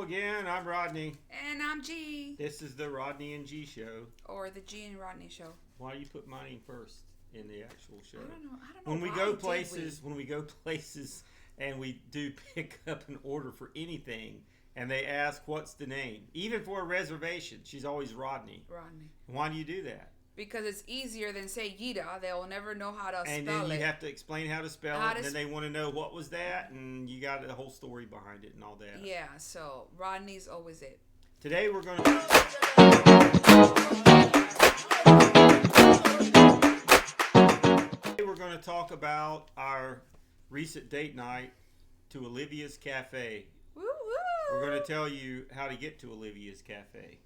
again. I'm Rodney. And I'm G. This is the Rodney and G show. Or the G and Rodney show. Why do you put my name first in the actual show? I don't know. When we go places and we do pick up an order for anything and they ask what's the name, even for a reservation, she's always Rodney. Rodney. Why do you do that? Because it's easier than say Gita. They'll never know how to spell it. And then you have to explain how to spell it, and then they want to know what was that, and you got the whole story behind it and all that. Yeah, so Rodney's always it. Today we're going to talk about our recent date night to Olivia's Cafe. Woo woo! We're going to tell you how to get to Olivia's Cafe.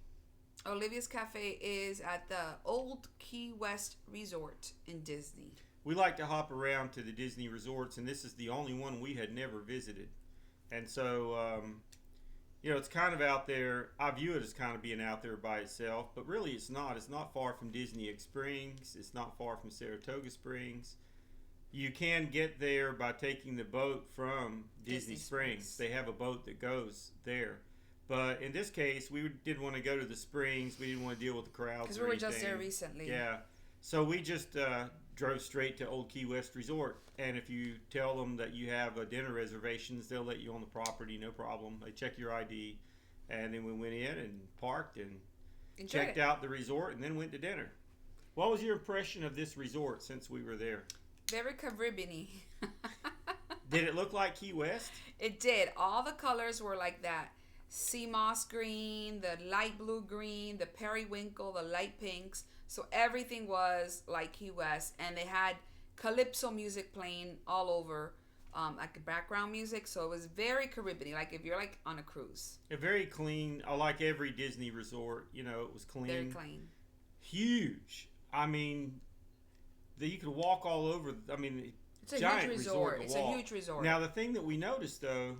Olivia's Cafe is at the Old Key West Resort in Disney. We like to hop around to the Disney resorts, and this is the only one we had never visited. And so, it's kind of out there. I view it as kind of being out there by itself, but really it's not. It's not far from Disney Springs. It's not far from Saratoga Springs. You can get there by taking the boat from Disney Springs. They have a boat that goes there. But in this case, we didn't want to go to the springs. We didn't want to deal with the crowds. Because we were just there recently. Yeah. So we just drove straight to Old Key West Resort. And if you tell them that you have dinner reservations, they'll let you on the property, no problem. They check your ID. And then we went in and parked and checked out the resort and then went to dinner. What was your impression of this resort since we were there? Very Caribbean-y. Did it look like Key West? It did. All the colors were like that. Sea moss green, the light blue green, the periwinkle, the light pinks. So everything was like Key West, and they had calypso music playing all over, like background music. So it was very Caribbean, like if you're like on a cruise. Very clean. I like every Disney resort. It was clean. Very clean. Huge. I mean, you could walk all over. I mean, it's a giant huge resort. It's walk. a huge resort. Now the thing that we noticed though.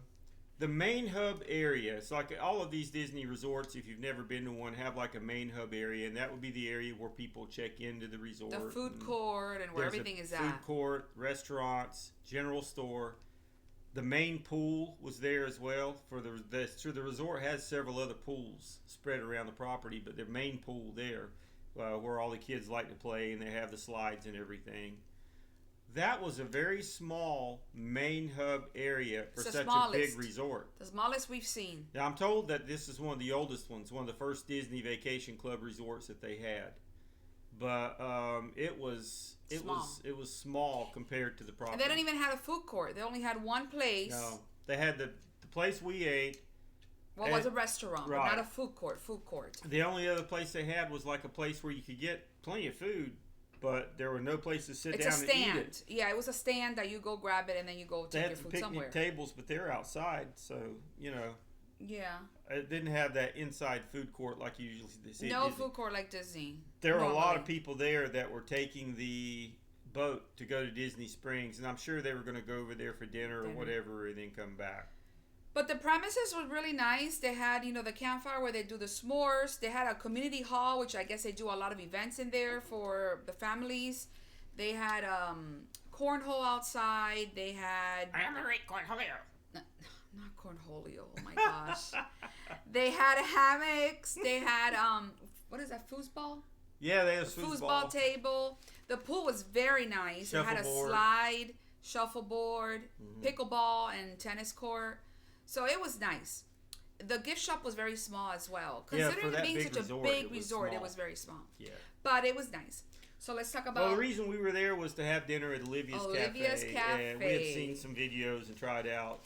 The main hub area, it's like all of these Disney resorts, if you've never been to one, have like a main hub area, and that would be the area where people check into the resort. The food court and where everything is at. Food court, restaurants, general store. The main pool was there as well. The resort has several other pools spread around the property, but their main pool there, where all the kids like to play, and they have the slides and everything. That was a very small main hub area for such a big resort. The smallest we've seen. Now, I'm told that this is one of the oldest ones, one of the first Disney Vacation Club resorts that they had. But it was small compared to the property. And they didn't even have a food court. They only had one place. No, they had the place we ate. Well, it was a restaurant, right. But not a food court. The only other place they had was like a place where you could get plenty of food. But there were no places to sit down and eat it. Yeah, it was a stand that you go grab it and then you go take your food somewhere. They had picnic tables, but they're outside, so, Yeah. It didn't have that inside food court like you usually see. No food court like Disney. There were a lot of people there that were taking the boat to go to Disney Springs, and I'm sure they were going to go over there for dinner or whatever and then come back. But the premises was really nice. They had, the campfire where they do the s'mores. They had a community hall, which I guess they do a lot of events in there for the families. They had cornhole outside. They had... I am a great cornholio. Not cornholio. Oh, my gosh. They had hammocks. They had, what is that, foosball? Yeah, they had a foosball table. The pool was very nice. It had a slide, shuffleboard, pickleball, and tennis court. So it was nice. The gift shop was very small as well. Considering it being such a big resort, it was very small. Yeah. But it was nice. So let's talk about... Well, the reason we were there was to have dinner at Olivia's Cafe. And we had seen some videos and tried out.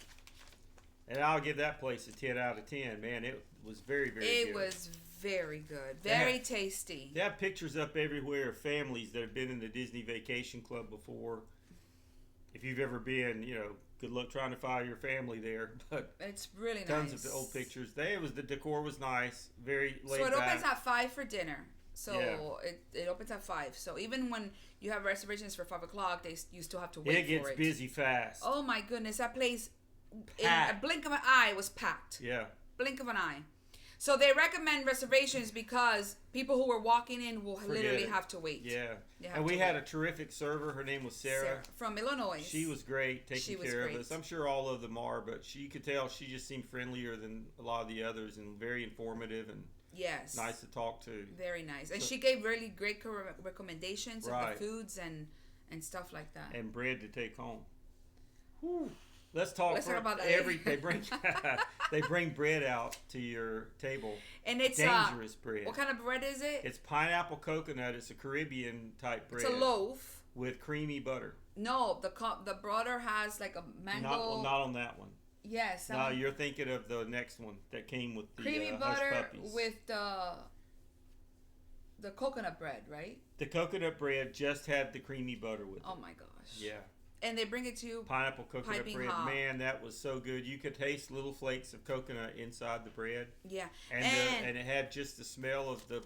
And I'll give that place a 10 out of 10. Man, it was very, very good. It was very good. Very tasty. They have pictures up everywhere of families that have been in the Disney Vacation Club before. If you've ever been, good luck trying to find your family there. But it's really nice. Tons of the old pictures. The decor was nice. Very laid back. So it opens at 5 for dinner. So it opens at 5. So even when you have reservations for 5 o'clock, you still have to wait for it. It gets busy fast. Oh my goodness, that place, in a blink of an eye, was packed. Yeah. Blink of an eye. So they recommend reservations because people who were walking in will literally have to wait. Yeah. And we had a terrific server. Her name was Sarah. From Illinois. She was great taking care of us. I'm sure all of them are, but she could tell she just seemed friendlier than a lot of the others and very informative and nice to talk to. Very nice. And she gave really great recommendations of the foods and stuff like that. And bread to take home. Whew. Let's talk about that. They bring bread out to your table. And it's dangerous bread. What kind of bread is it? It's pineapple coconut. It's a Caribbean type bread. It's a loaf with creamy butter. No, the brother has like a mango. Not on that one. Yes. No, you're thinking of the next one that came with the creamy hush butter puppies. With the coconut bread, right? The coconut bread just had the creamy butter with it. Oh my gosh. Yeah. And they bring it to you. Pineapple coconut bread. Hot. Man, that was so good. You could taste little flakes of coconut inside the bread. Yeah. And it had just the smell of the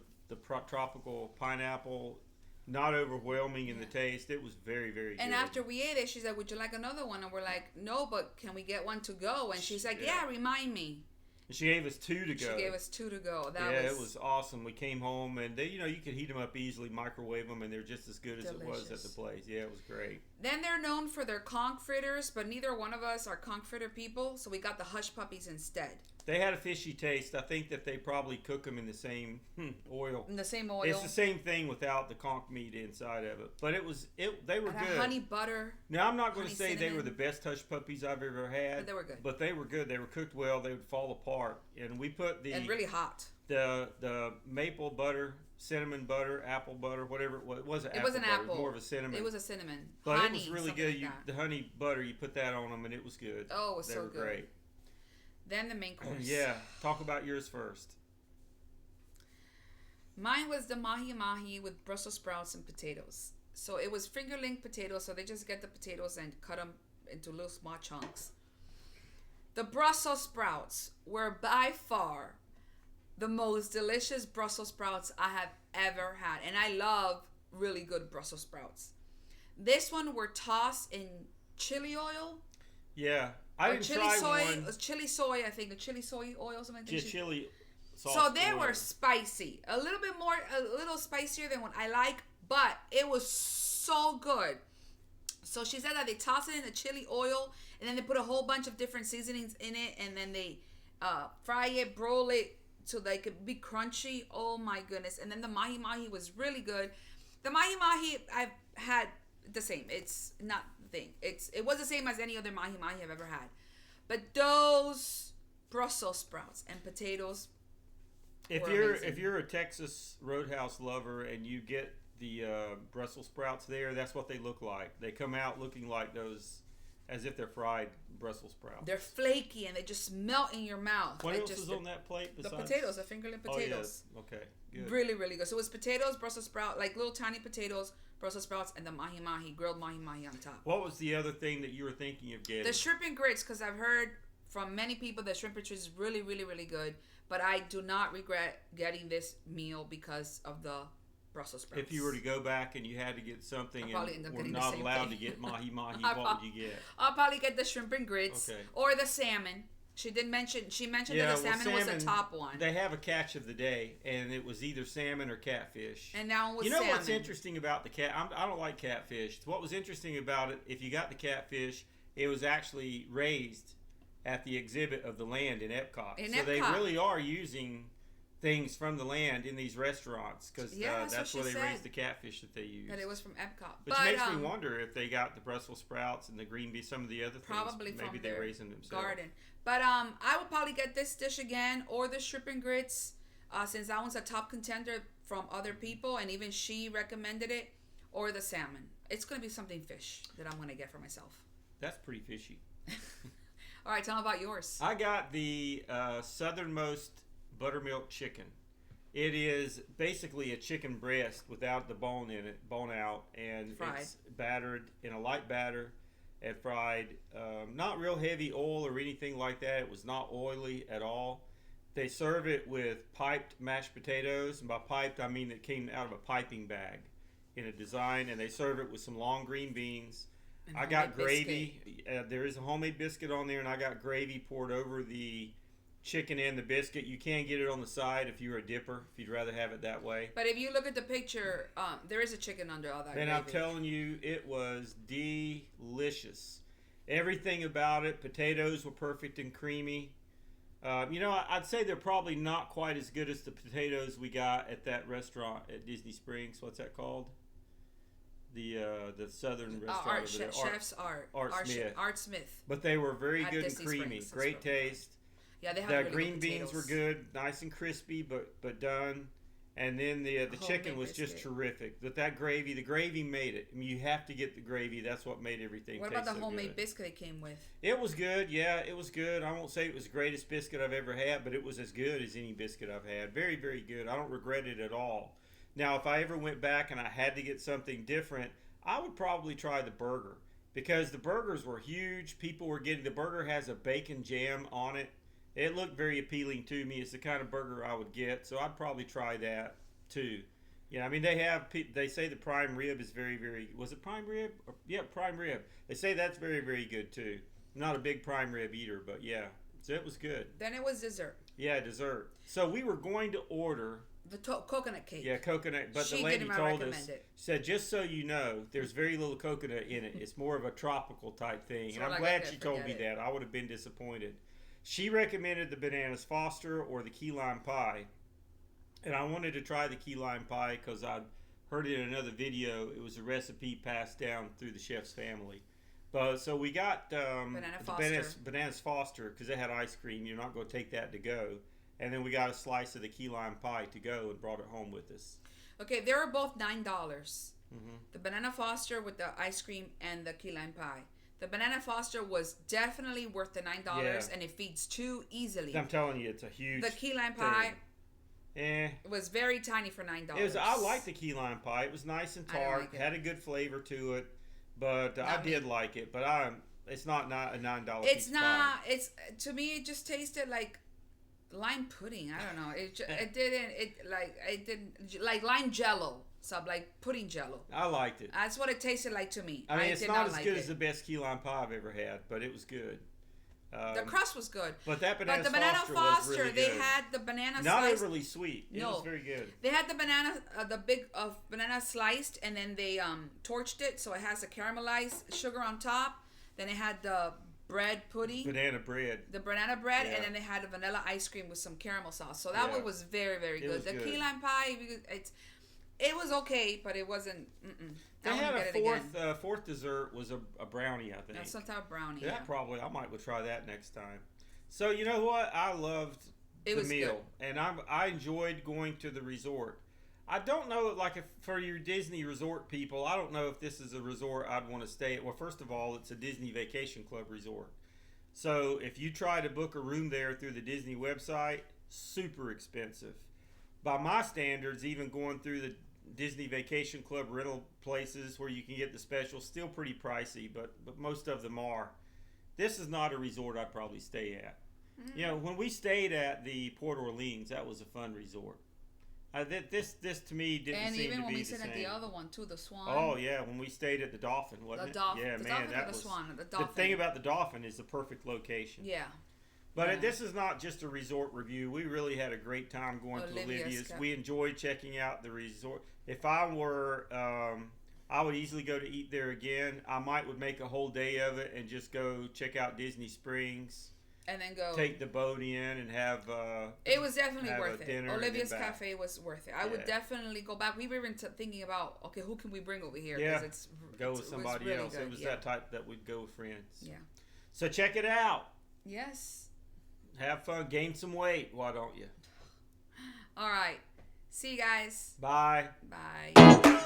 tropical pineapple. Not overwhelming in the taste. It was very, very good. And after we ate it, she said, "Would you like another one?" And we're like, "No, but can we get one to go?" And she's like, "Yeah, remind me." And she gave us 2 to go. She gave us 2 to go. It was awesome. We came home and they, you could heat them up easily, microwave them, and they're just as good as it was at the place. Yeah, it was great. Then they're known for their conch fritters, but neither one of us are conch fritter people, so we got the hush puppies instead. They had a fishy taste. I think that they probably cook them in the same oil. In the same oil. It's the same thing without the conch meat inside of it. But they were good. Honey butter. Now, I'm not going to say they were the best hush puppies I've ever had. But they were good. But they were good. They were cooked well. They would fall apart. And we put and really hot. The maple butter, cinnamon butter, apple butter, whatever it was. It wasn't apple. It was more of a cinnamon. It was a cinnamon. But honey, it was really good. The honey butter, you put that on them, and it was good. Oh, it was so good. They were great. Then the main course. Yeah. Talk about yours first. Mine was the mahi-mahi with Brussels sprouts and potatoes. So it was fingerling potatoes. So they just get the potatoes and cut them into little small chunks. The Brussels sprouts were by far the most delicious Brussels sprouts I have ever had. And I love really good Brussels sprouts. This one were tossed in chili oil. Yeah. I didn't try one. Chili soy, I think. The chili soy oil, something like that. Yeah, chili sauce. So they were spicy. A little spicier than what I like, but it was so good. So she said that they toss it in the chili oil, and then they put a whole bunch of different seasonings in it, and then they fry it, broil it, so they could be crunchy. Oh my goodness. And then the mahi-mahi was really good. The mahi-mahi, I've had the same. It's not thing. It was the same as any other mahi-mahi I've ever had. But those Brussels sprouts and potatoes If you're a Texas Roadhouse lover and you get the Brussels sprouts there, that's what they look like. They come out looking like those, as if they're fried Brussels sprouts. They're flaky and they just melt in your mouth. What else is on that plate besides? The potatoes, the fingerling potatoes. Oh, yeah. Okay, good. Really, really good. So it was potatoes, Brussels sprouts, like little tiny potatoes, Brussels sprouts, and the mahi-mahi, grilled mahi-mahi on top. What was the other thing that you were thinking of getting? The shrimp and grits, because I've heard from many people that shrimp and grits is really, really, really good. But I do not regret getting this meal because of the Brussels sprouts. If you were to go back and you had to get something and we're not allowed to get mahi-mahi, what would you get? I'll probably get the shrimp and grits or the salmon. She mentioned that the salmon was the top one. They have a catch of the day, and it was either salmon or catfish. And now it was salmon. What's interesting about the cat? I don't like catfish. What was interesting about it, if you got the catfish, it was actually raised at the exhibit of the land in Epcot. They really are using things from the land in these restaurants because that's where they raise the catfish that they use. That it was from Epcot. Which makes me wonder if they got the Brussels sprouts and the green beans, some of the other probably things. Maybe they raise them themselves. Garden. But I would probably get this dish again or the shrimp and grits since that one's a top contender from other people and even she recommended it, or the salmon. It's going to be something fish that I'm going to get for myself. That's pretty fishy. All right, tell me about yours. I got the southernmost buttermilk chicken. It is basically a chicken breast without the bone in it, bone out, and it's battered in a light batter and fried. Not real heavy oil or anything like that. It was not oily at all. They serve it with piped mashed potatoes, and by piped I mean it came out of a piping bag in a design, and they serve it with some long green beans. And I got gravy. There is a homemade biscuit on there, and I got gravy poured over the chicken and the biscuit. You can get it on the side if you're a dipper, if you'd rather have it that way. But if you look at the picture, there is a chicken under all that. And gravy. I'm telling you, it was delicious. Everything about it. Potatoes were perfect and creamy. I'd say they're probably not quite as good as the potatoes we got at that restaurant at Disney Springs. What's that called? The southern restaurant over there. Chef's Art. Art Smith. But they were very good Disney and creamy. Springs, Great taste. Yeah, they had The really green good beans were good, nice and crispy, but done. And then the chicken was just terrific. But that gravy, the gravy made it. I mean, you have to get the gravy. That's what made everything What taste about the so homemade good. biscuit it came with? It was good. Yeah, it was good. I won't say it was the greatest biscuit I've ever had, but it was as good as any biscuit I've had. Very, very good. I don't regret it at all. Now, if I ever went back and I had to get something different, I would probably try the burger because the burgers were huge. People were getting, the burger has a bacon jam on it. It looked very appealing to me. It's the kind of burger I would get, so I'd probably try that too. I mean, they say the prime rib is very, very, was it prime rib? Yeah, prime rib. They say that's very, very good too. I'm not a big prime rib eater, but yeah, so it was good. Then it was dessert. Yeah, dessert. So we were going to order the coconut cake. Yeah, coconut. But the lady told us, said, just so you know, there's very little coconut in it. It's more of a tropical type thing. So and I'm glad she told me that. I would have been disappointed. She recommended the bananas Foster or the key lime pie. And I wanted to try the key lime pie because I'd heard it in another video. It was a recipe passed down through the chef's family. But so we got bananas Foster because they had ice cream. You're not going to take that to go. And then we got a slice of the key lime pie to go and brought it home with us. Okay, they were both $9. Mm-hmm. The banana Foster with the ice cream and the key lime pie. The banana Foster was definitely worth the $9, and it feeds two easily. I'm telling you, it's a huge. The key lime pie. It was very tiny for $9. I like the key lime pie. It was nice and tart. Had a good flavor to it, but I did like it. But it's not a $9. It's not. Pie. It's to me. It just tasted like lime pudding. I don't know. It didn't like lime jello. So like pudding jello. I liked it. That's what it tasted like to me. I mean, it's not as good as the best key lime pie I've ever had, but it was good. The crust was good. But that banana Foster was really good. They had the banana not sliced. overly sweet. It was very good. They had the banana, the big banana sliced, and then they torched it, so it has a caramelized sugar on top. Then it had the bread pudding. Banana bread. The banana bread, and then they had a vanilla ice cream with some caramel sauce. So that one was very, very good. The key lime pie, it was okay, but it wasn't. They had a fourth dessert was a brownie, I think. Yeah, some type of brownie. Probably. I might try that next time. So you know what? I loved the meal, and I enjoyed going to the resort. I don't know, like, if for your Disney resort people, I don't know if this is a resort I'd want to stay at. Well, first of all, it's a Disney Vacation Club resort. So if you try to book a room there through the Disney website, super expensive. By my standards, even going through the Disney Vacation Club rental places where you can get the specials, still pretty pricey, but most of them are. This is not a resort I'd probably stay at. Mm-hmm. When we stayed at the Port Orleans, that was a fun resort. This to me didn't seem to be the same. And even when we stayed at the other one too, the Swan. Oh yeah, when we stayed at the Dolphin, wasn't it? Dolphin. Yeah, the man, Dolphin that or was the Swan. The Dolphin. The thing about the Dolphin is the perfect location. Yeah. But this is not just a resort review. We really had a great time going to Olivia's. We enjoyed checking out the resort. If I were, I would easily go to eat there again. I would make a whole day of it and just go check out Disney Springs. And then go take the boat in and have. It was definitely worth it. Olivia's Cafe was worth it. I would definitely go back. We were even thinking about who can we bring over here? Yeah, go with somebody else. Good. It was that type that we'd go with friends. Yeah. So check it out. Yes. Have fun. Gain some weight. Why don't you? All right. See you guys. Bye. Bye.